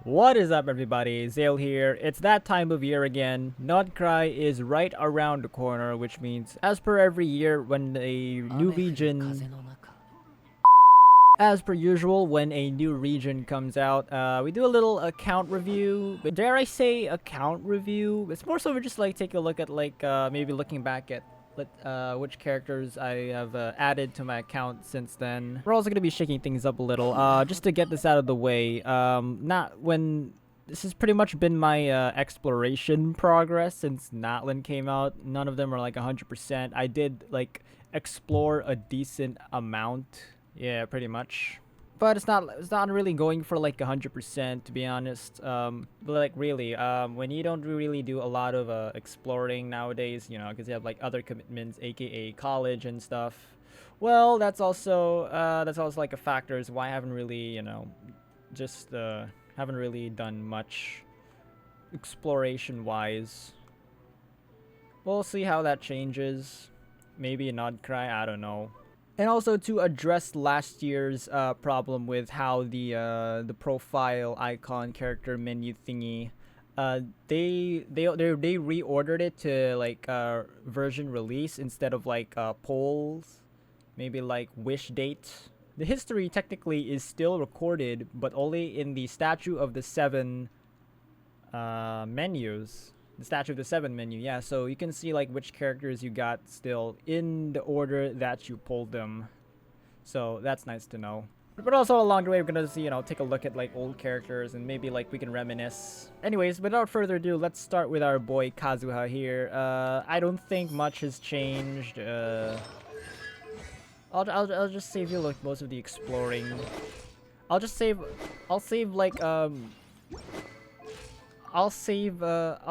What is up, everybody? Zale here. It's that time of year again. Nod-Krai is right around the corner, which means, as per every year, when a new region, as per usual, when a new region comes out, we do a little account review. But dare I say account review? It's more so we just like take a look at maybe looking back at which characters I have added to my account since then. We're also going to be shaking things up a little, just to get this out of the way. Not when... This has pretty much been my exploration progress since Natlan came out. None of them are like 100%. I did like explore a decent amount. Yeah, pretty much. But it's not really going for like 100%, to be honest. But like really, when you don't really do a lot of exploring nowadays, you know, because you have like other commitments, aka college and stuff. Well, that's also like a factor is why I haven't really, you know, just haven't really done much exploration wise. We'll see how that changes. Maybe Nod-Krai, I don't know. And also to address last year's problem with how the profile icon character menu thingy, they reordered it to like version release instead of like polls, maybe like wish date. The history technically is still recorded, but only in the statue of the seven menus. The statue of the seven menu, yeah, so you can see like which characters you got still in the order that you pulled them, so that's nice to know. But also along the way we're gonna see, you know, take a look at like old characters and maybe like we can reminisce. Anyways, without further ado, let's start with our boy Kazuha here. I don't think much has changed. I'll just save you like most of the exploring. I'll save like I'll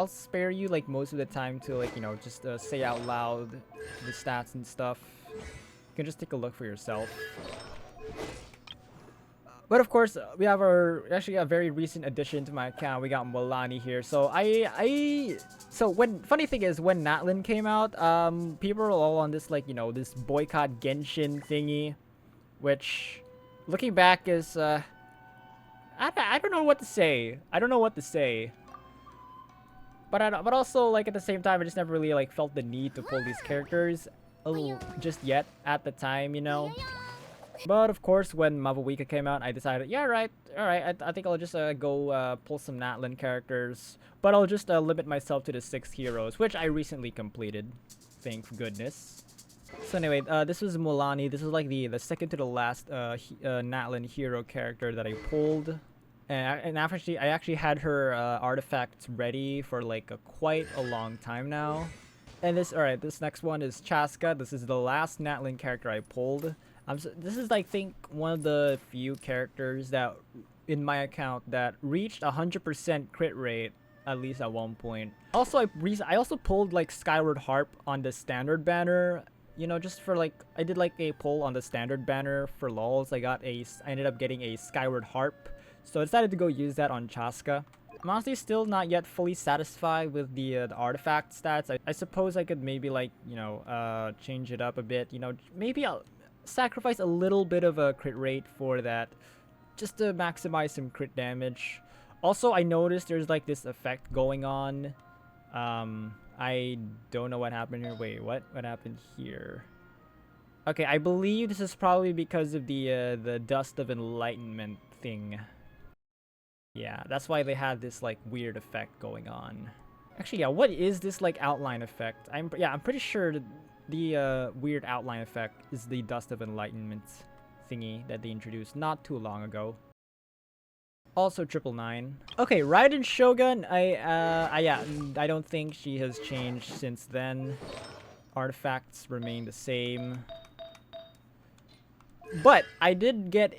spare you like most of the time to like, you know, just say out loud the stats and stuff. You can just take a look for yourself. But of course, we have actually a very recent addition to my account. We got Milani here. So funny thing is when Natlan came out, people were all on this like, you know, this boycott Genshin thingy, which looking back is, I don't know what to say. I don't know what to say. But also, like, at the same time, I just never really, like, felt the need to pull these characters just yet at the time, you know? But, of course, when Mavawika came out, I decided, yeah, right, alright, I think I'll just go pull some Natlan characters. But I'll just limit myself to the 6 heroes, which I recently completed. Thank goodness. So anyway, this was Mulani. This was, like, the second to the last Natlan hero character that I pulled. And actually, I actually had her artifacts ready for like quite a long time now. And this next one is Chaska. This is the last Natlan character I pulled. This is, I think, one of the few characters that in my account that reached 100% crit rate at least at one point. Also, I also pulled like Skyward Harp on the standard banner. You know, just for like I did like a pull on the standard banner for lols. I ended up getting a Skyward Harp. So I decided to go use that on Chaska. I'm honestly still not yet fully satisfied with the artifact stats. I suppose I could maybe like, you know, change it up a bit. You know, maybe I'll sacrifice a little bit of a crit rate for that just to maximize some crit damage. Also, I noticed there's like this effect going on. I don't know what happened here. Wait, what happened here? Okay, I believe this is probably because of the Dust of Enlightenment thing. Yeah, that's why they had this like weird effect going on. Actually, yeah, what is this like outline effect? I'm pretty sure the weird outline effect is the Dust of Enlightenment thingy that they introduced not too long ago. Also 999. Okay, Raiden Shogun, I don't think she has changed since then. Artifacts remain the same. But I did get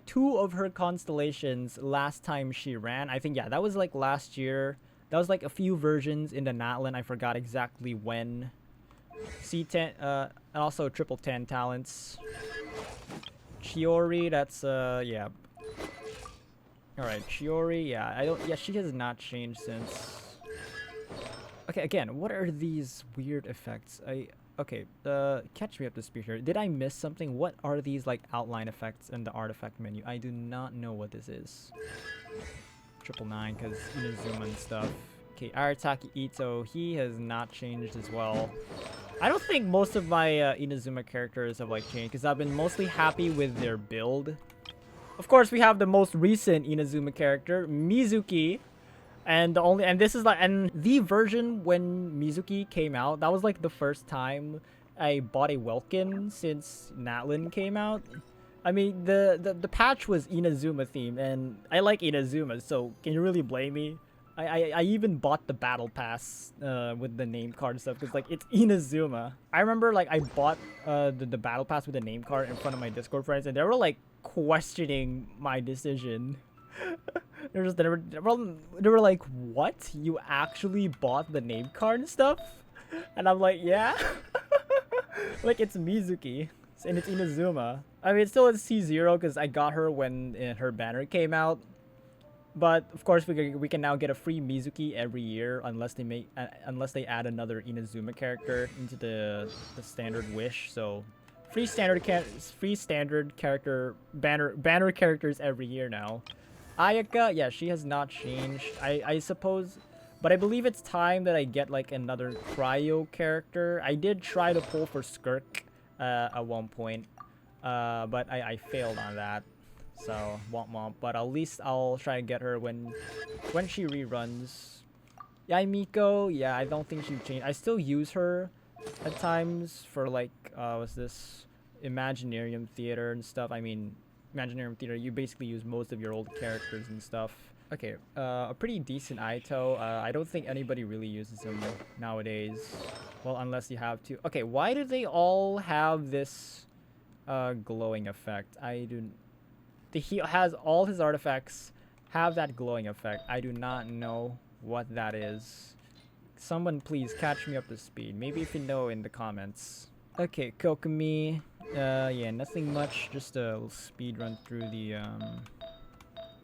2 of her constellations last time she ran. I think, yeah, that was like last year. That was like a few versions in the Natlan. I forgot exactly when. C10 and also 10 talents. Chiori, that's yeah. Alright, Chiori, yeah, she has not changed since. Okay, again, what are these weird effects? Okay, catch me up to speed here. Did I miss something? What are these like outline effects in the artifact menu? I do not know what this is. 999 because Inazuma and stuff. Okay, Arataki Ito, he has not changed as well. I don't think most of my Inazuma characters have like changed because I've been mostly happy with their build. Of course, we have the most recent Inazuma character, Mizuki, and this is like the version when Mizuki came out. That was like the first time I bought a Welkin since Natlan came out. I mean, the patch was Inazuma themed, and I like Inazuma, so can you really blame me? I even bought the battle pass with the name card and stuff because like it's Inazuma. I remember like I bought the battle pass with the name card in front of my Discord friends, and they were like questioning my decision. they were like, "What? You actually bought the name card and stuff?" And I'm like, "Yeah." Like it's Mizuki and it's Inazuma. I mean, it's still at C0 because I got her when her banner came out. But of course, we can now get a free Mizuki every year unless they add another Inazuma character into the standard wish. So free standard character banner characters every year now. Ayaka, yeah, she has not changed. I suppose, but I believe it's time that I get like another cryo character. I did try to pull for Skirk at one point, but I failed on that. So womp womp, but at least I'll try to get her when she reruns. Yaimiko, yeah, I don't think she changed. I still use her at times for like what's this, Imaginarium Theater and stuff. I mean, Imaginarium Theater, you basically use most of your old characters and stuff. Okay, a pretty decent Aito. I don't think anybody really uses him nowadays. Well, unless you have to. Okay, why do they all have this glowing effect? He has all his artifacts have that glowing effect. I do not know what that is. Someone please catch me up to speed. Maybe if you know in the comments. Okay, Kokomi. Yeah, nothing much. Just a little speed run through the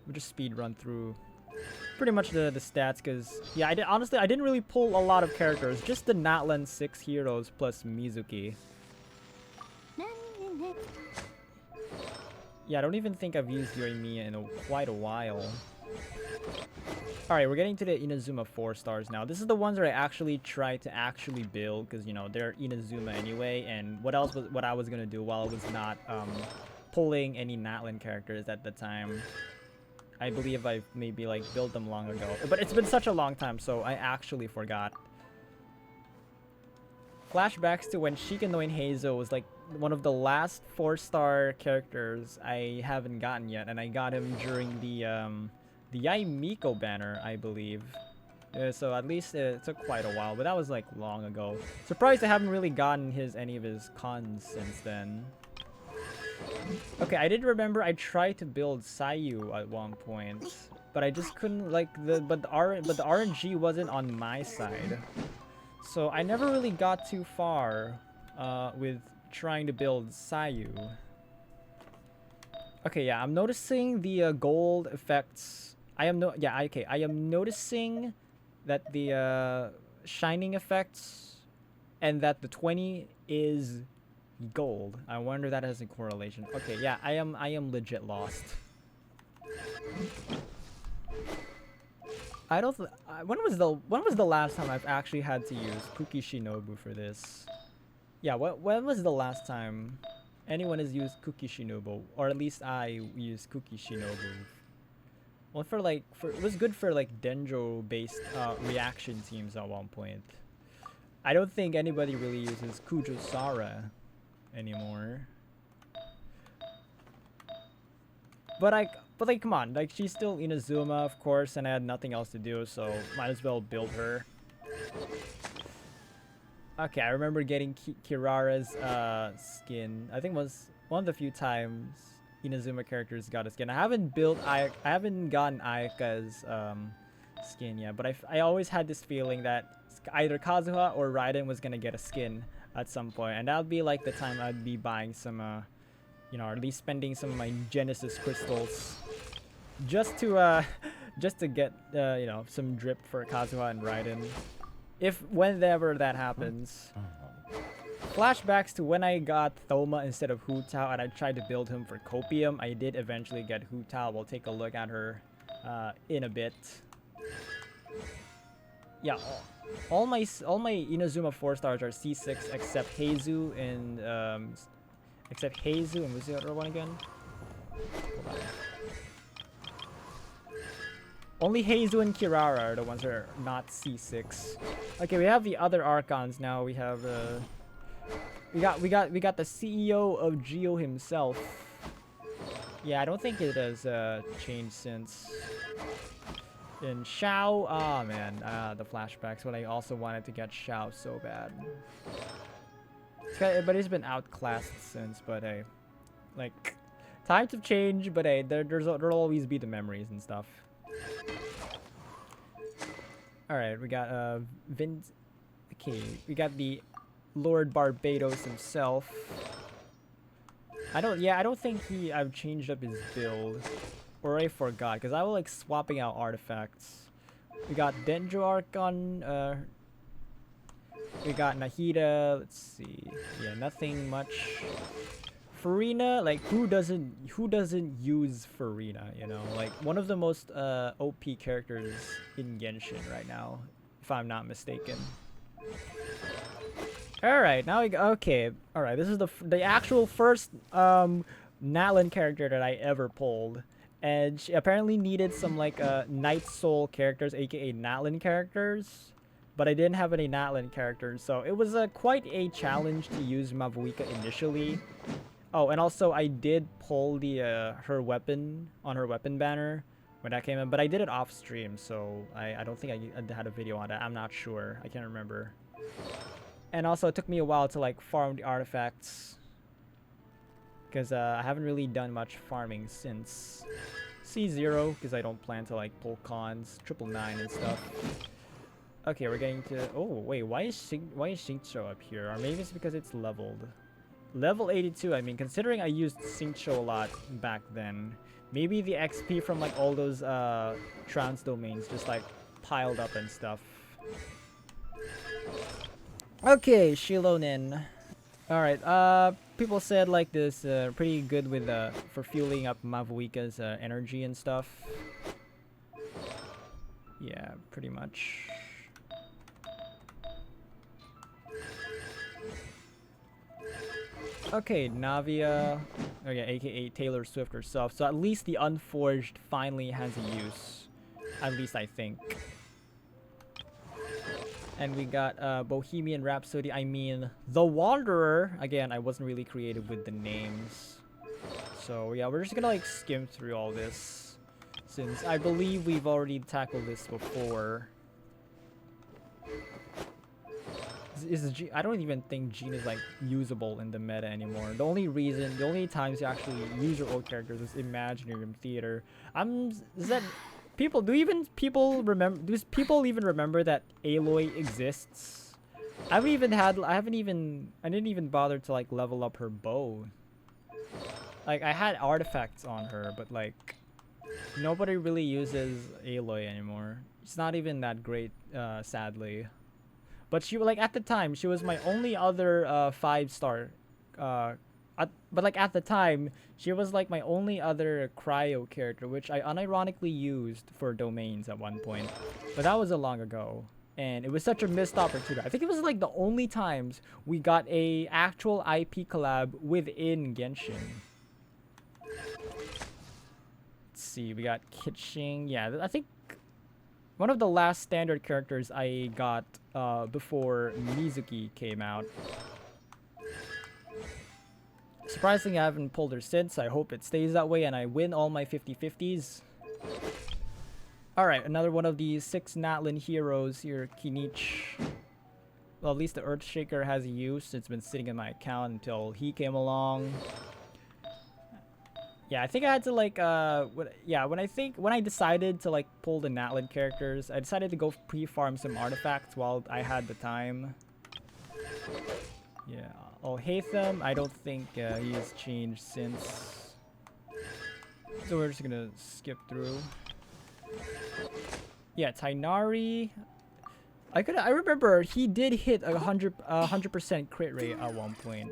we'll just speed run through pretty much the stats because yeah, honestly I didn't really pull a lot of characters. Just the Natlan 6 heroes plus Mizuki. Yeah, I don't even think I've used Yoimiya in quite a while. Alright, we're getting to the Inazuma 4 stars now. This is the ones that I actually tried to actually build because, you know, they're Inazuma anyway. And what I was going to do while I was not pulling any Natlan characters at the time. I believe I maybe like built them long ago. But it's been such a long time, so I actually forgot. Flashbacks to when Shikanoin Heizo was like one of the last 4-star characters I haven't gotten yet, and I got him during the Yaimiko banner, I believe. So at least it took quite a while, but that was like long ago. Surprised I haven't really gotten any of his cons since then. Okay, I did remember I tried to build Sayu at one point, but I just couldn't like but the RNG wasn't on my side. So I never really got too far with trying to build Sayu. Okay, yeah, I'm noticing the gold effects. I am noticing that the shining effects and that the 20 is gold. I wonder if that has a correlation. Okay, yeah, I am legit lost. I don't. When was the last time I've actually had to use Kuki Shinobu for this? Yeah, when was the last time anyone has used Kuki Shinobu, or at least I used Kuki Shinobu? Well, it was good for like Denjo based reaction teams at one point. I don't think anybody really uses Kujo Sara anymore. But like, come on, like she's still Inazuma, of course, and I had nothing else to do, so might as well build her. Okay, I remember getting Kirara's skin. I think it was one of the few times Inazuma characters got a skin. I haven't gotten Ayaka's skin yet, but I always had this feeling that either Kazuha or Raiden was gonna get a skin at some point, and that would be like the time I'd be buying some you know, or at least spending some of my Genesis crystals just to get you know, some drip for Kazuha and Raiden, whenever that happens. Flashbacks to when I got Thoma instead of Hu Tao and I tried to build him for Copium. I did eventually get Hu Tao. We'll take a look at her in a bit. Yeah, all my Inazuma 4-stars are C6 except Heizu and what's the other one again? Hold on. Only Heizu and Kirara are the ones that are not C6. Okay, we have the other Archons now. We have we got the CEO of Geo himself. Yeah, I don't think it has changed since. In Xiao, ah man, the flashbacks when I also wanted to get Xiao so bad. But he's been outclassed since. But hey, like times have changed. But hey, there'll always be the memories and stuff. All right, we got Okay, we got the Lord Barbados himself. I don't think I've changed up his build. Or I forgot, because I was like swapping out artifacts. We got Dendro Archon, we got Nahida, let's see. Yeah, nothing much. Farina, like who doesn't use Farina, you know? Like one of the most OP characters in Genshin right now, if I'm not mistaken. Alright, now we go. Okay, alright, this is the actual first Natlan character that I ever pulled. And she apparently needed some like Night Soul characters, aka Natlan characters, but I didn't have any Natlan characters, so it was quite a challenge to use Mavuika initially. Oh, and also I did pull the her weapon on her weapon banner when that came in, but I did it off stream, so I don't think I had a video on that. I'm not sure. I can't remember. And also it took me a while to like farm the artifacts, because I haven't really done much farming since C0, because I don't plan to like pull cons, 999 and stuff. Okay, we're getting to. Oh wait, why is Xingqiu up here? Or maybe it's because it's leveled. Level 82. I mean, considering I used Xingqiu a lot back then, maybe the XP from like all those trans domains just like piled up and stuff. Okay, Shilonin. Alright, people said like this pretty good with for fueling up Mavuika's energy and stuff. Yeah, pretty much. Okay, Navia, oh yeah, aka Taylor Swift herself. So at least the Unforged finally has a use. At least I think. And we got Bohemian Rhapsody, I mean The Wanderer. Again, I wasn't really creative with the names. So yeah, we're just gonna like skim through all this, since I believe we've already tackled this before. I don't even think Jean is like usable in the meta anymore. The only times you actually use your old characters is Imaginarium Theater. Do people even remember that Aloy exists? I didn't even bother to like level up her bow. Like I had artifacts on her, but like nobody really uses Aloy anymore. It's not even that great, sadly. But she, like at the time, she was my only other 5-star. But like at the time, she was like my only other cryo character, which I unironically used for domains at one point. But that was a long ago, and it was such a missed opportunity. I think it was like the only times we got a actual IP collab within Genshin. Let's see, we got Kitching. Yeah, I think one of the last standard characters I got before Mizuki came out. Surprisingly, I haven't pulled her since. I hope it stays that way and I win all my 50-50s. Alright, another one of these 6 Natlan heroes here, Kinich. Well, at least the Earthshaker has a use. It's been sitting in my account until he came along. Yeah, I think I had to like, when I decided to like pull the Natlan characters, I decided to go pre-farm some artifacts while I had the time. Yeah. Oh, Hatham, I don't think he's changed since. So we're just gonna skip through. Yeah, Tainari. I remember he did hit a 100% crit rate at one point,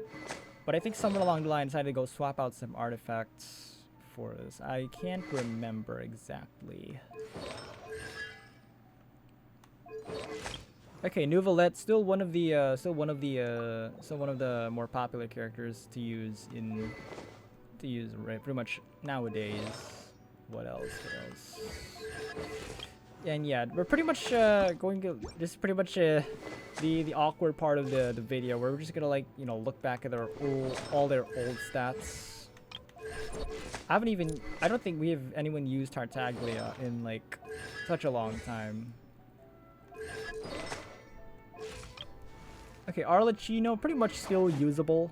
but I think somewhere along the line I decided to go swap out some artifacts for this? I can't remember exactly. Okay, Nouvelette, still one of the more popular characters to use right pretty much nowadays. What else? And yeah, we're pretty much going to this is pretty much the awkward part of the video where we're just gonna like, you know, look back at all their old stats. I don't think we have anyone used Tartaglia in like such a long time. Okay, Arlecchino, pretty much still usable.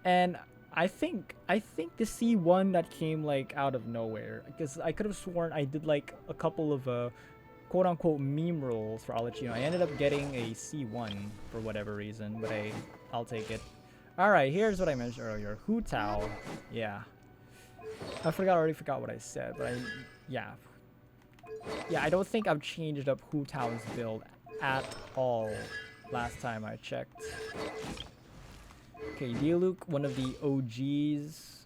And I think the C1 that came like out of nowhere, because I could have sworn I did like a couple of quote-unquote meme rolls for Arlecchino. I ended up getting a C1 for whatever reason, but I'll take it. Alright, here's what I mentioned earlier. Hu Tao. Yeah. I already forgot what I said, but yeah. Yeah, I don't think I've changed up Hu Tao's build at all last time I checked. Okay, Diluc, one of the OGs.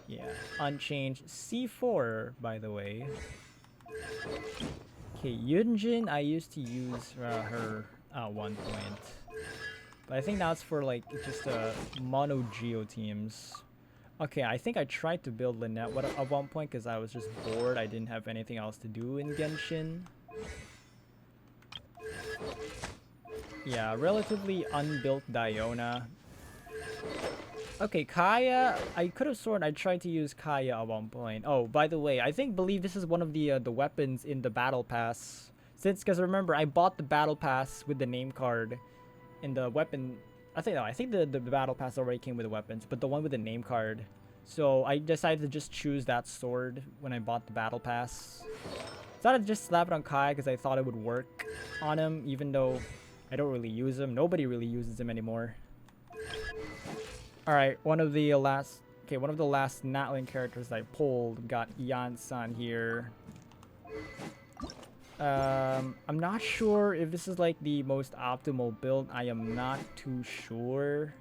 Yeah, unchanged. C4, by the way. Okay, Yunjin, I used to use her at one point. But I think that's for like just mono geo teams. Okay, I think I tried to build Lynette at one point because I was just bored. I didn't have anything else to do in Genshin. Yeah, relatively unbuilt Diona. Okay, Kaya. I could have sworn I tried to use Kaya at one point. Oh, by the way, I believe this is one of the weapons in the battle pass. Because remember, I bought the battle pass with the name card, and the weapon. I think the battle pass already came with the weapons, but the one with the name card. So I decided to just choose that sword when I bought the battle pass. So I just slap it on Kai because I thought it would work on him, even though I don't really use him. Nobody really uses him anymore. Alright, one of the last Natlan characters I pulled got Yan-san here. I'm not sure if this is like the most optimal build. I am not too sure.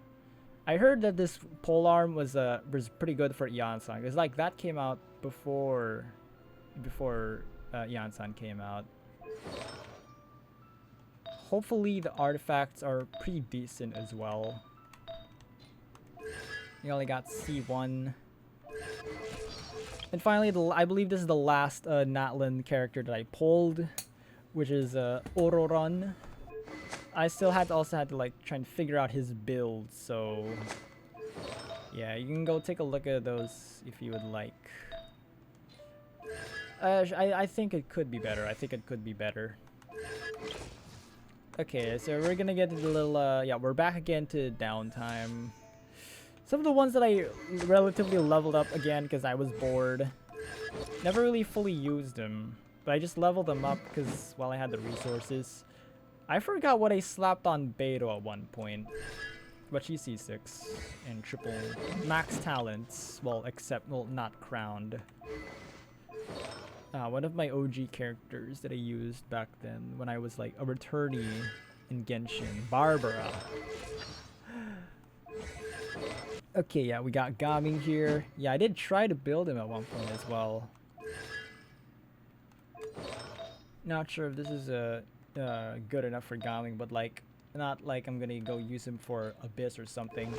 I heard that this polearm was pretty good for Yan-san, because like that came out before Yan-san came out. Hopefully the artifacts are pretty decent as well. You only got C1. And finally, I believe this is the last Natlan character that I pulled, which is Ororon. I still also had to like try and figure out his build, so yeah, you can go take a look at those if you would like. I think it could be better. Okay, so we're gonna get to the little yeah, we're back again to downtime. Some of the ones that I relatively leveled up again because I was bored. Never really fully used them, but I just leveled them up because, well, I had the resources. I forgot what I slapped on Beidou at one point, but she's C6 and triple max talents. Well, not crowned. One of my OG characters that I used back then when I was like a returnee in Genshin, Barbara. Okay, yeah, we got Gaming here. Yeah, I did try to build him at one point as well. Not sure if this is good enough for Gaming, but like, not like I'm gonna go use him for Abyss or something.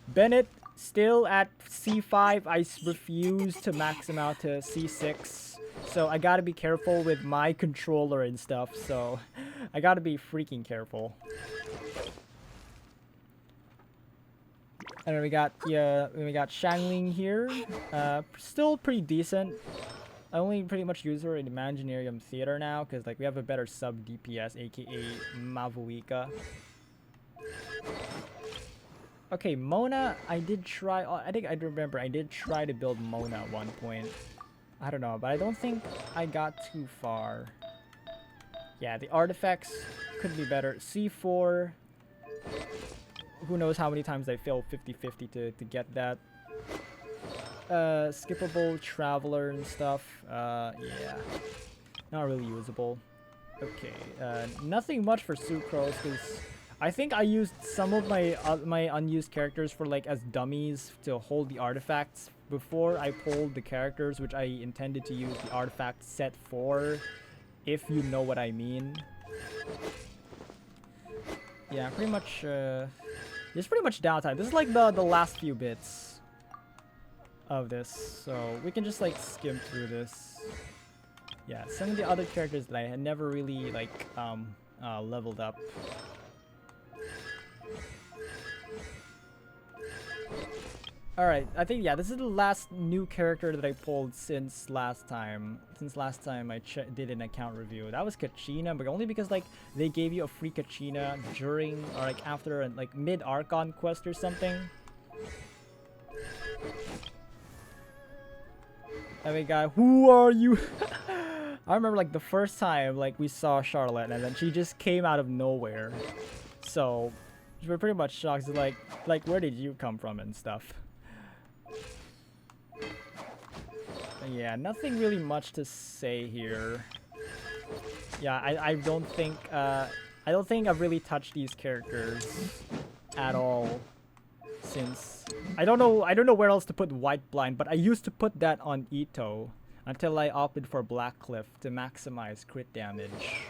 Bennett, still at C5. I refuse to max him out to C6. So I gotta be careful with my controller and stuff, so I gotta be freaking careful. And then we got Shangling here. Still pretty decent. I only pretty much use her in Imaginarium Theater now because like we have a better sub DPS, aka Mavuika. Okay, Mona, I did try. I think I remember I did try to build Mona at one point. I don't know, but I don't think I got too far. Yeah, the artifacts could be better. C4. Who knows how many times I failed 50-50 to get that. Skippable Traveler and stuff. Yeah. Not really usable. Okay. Nothing much for Sucrose because I think I used some of my unused characters for like as dummies to hold the artifacts before I pulled the characters which I intended to use the artifact set for, if you know what I mean. Yeah, pretty much. There's pretty much downtime. This is like the last few bits of this, so we can just like skim through this. Yeah, some of the other characters that I had never really like leveled up. Alright, I think, yeah, this is the last new character that I pulled since last time. Since last time I did an account review. That was Kachina, but only because, like, they gave you a free Kachina during, or, like, after, like, mid-Archon quest or something. Hey, guy, who are you? I remember, like, the first time, like, we saw Charlotte, and then she just came out of nowhere. So, we were pretty much shocked, like, where did you come from and stuff. Yeah, nothing really much to say here. Yeah, I don't think I've really touched these characters at all since I don't know where else to put White Blind, but I used to put that on Ito until I opted for Black Cliff to maximize crit damage.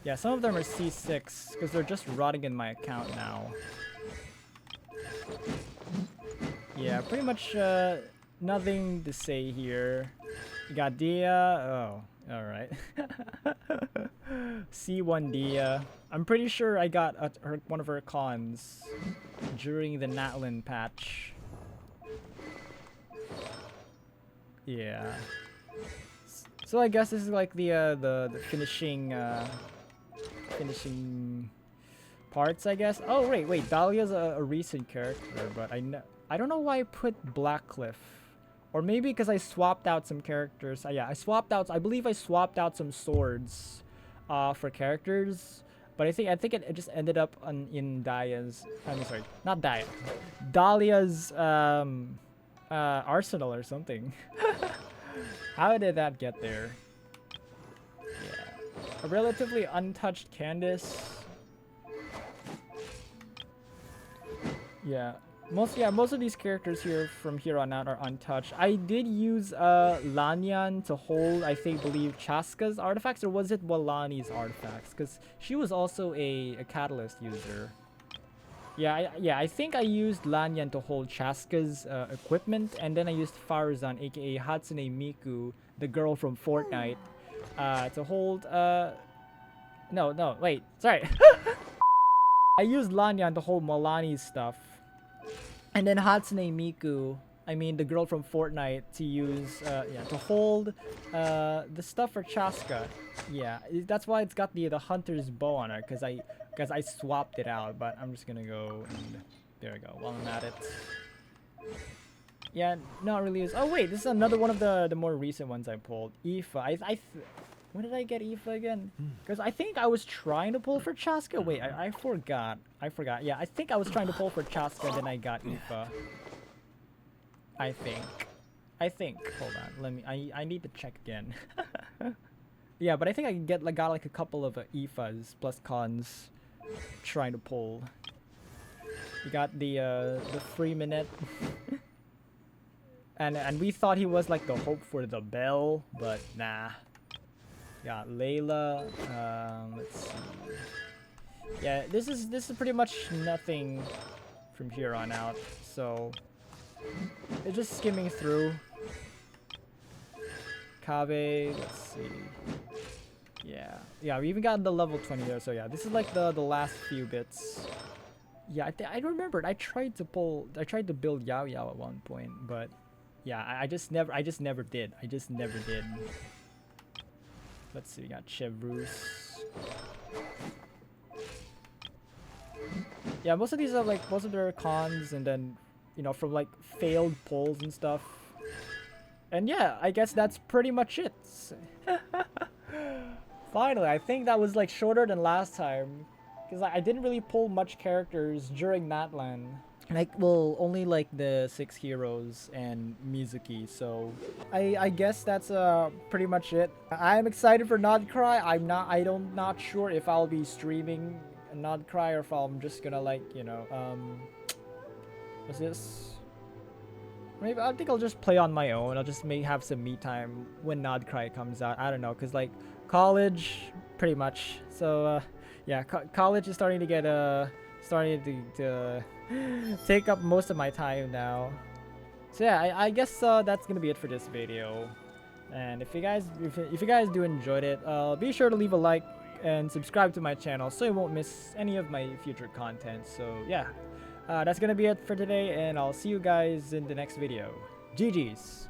Yeah, some of them are C6 because they're just rotting in my account now. Yeah, pretty much nothing to say here. You got Dia. Oh, alright. C1 Dia. I'm pretty sure I got one of her cons during the Natlan patch. Yeah. So I guess this is like the finishing parts, I guess. Oh wait, Dahlia's a recent character, but I don't know why I put Blackcliff. Or maybe because I swapped out some characters. Yeah, I believe I swapped out some swords for characters. But I think it just ended up in Dahlia's, I'm sorry, not Dahlia. Dahlia's arsenal or something. How did that get there? Yeah. A relatively untouched Candace. Yeah. Most of these characters here from here on out are untouched. I did use Lanyan to hold, believe Chaska's artifacts, or was it Walani's artifacts? Because she was also a catalyst user. Yeah, I think I used Lanyan to hold Chaska's equipment, and then I used Faruzan, aka Hatsune Miku, the girl from Fortnite, to hold no, wait, sorry. I used Lanyan to hold Walani's stuff. And then Hatsune Miku, I mean the girl from Fortnite, to use, to hold the stuff for Chaska. Yeah, that's why it's got the hunter's bow on her, because I swapped it out. But I'm just gonna go and there we go. While I'm at it. Yeah, not really. Oh wait, this is another one of the more recent ones I pulled. Aoife. When did I get Aoife again? Because I think I was trying to pull for Chaska. Wait, I forgot. Yeah, I think I was trying to pull for Chaska, then I got Aoife. I think. Hold on. I need to check again. Yeah, but I think I got like a couple of Aoifes plus cons trying to pull. You got the free minute. and we thought he was like the hope for the bell, but nah. Got Layla. Let's see. Yeah, this is pretty much nothing from here on out. So it's just skimming through. Kabe. Let's see. Yeah, we even got the level 20 there. So yeah, this is like the last few bits. Yeah, I remembered. I tried to build Yao Yao at one point, but yeah, I just never did. Let's see, we got Chevreuse. Yeah, most of these are like, most of their cons, and then, you know, from like failed pulls and stuff. And yeah, I guess that's pretty much it. Finally, I think that was like shorter than last time. Because I didn't really pull much characters during Natlan. Like, well, only like the 6 heroes and Mizuki, so I guess that's pretty much it. I'm excited for Nod-Krai. I'm not sure if I'll be streaming Nod-Krai or if I'm just gonna like, you know, what's this? Maybe I think I'll just play on my own. I'll just have some me time when Nod-Krai comes out. I don't know, cause like college, pretty much. So yeah, college is starting to get starting to take up most of my time now. So yeah, I guess that's gonna be it for this video. And if you guys do enjoyed it, be sure to leave a like and subscribe to my channel so you won't miss any of my future content. So yeah, that's gonna be it for today, and I'll see you guys in the next video. GG's.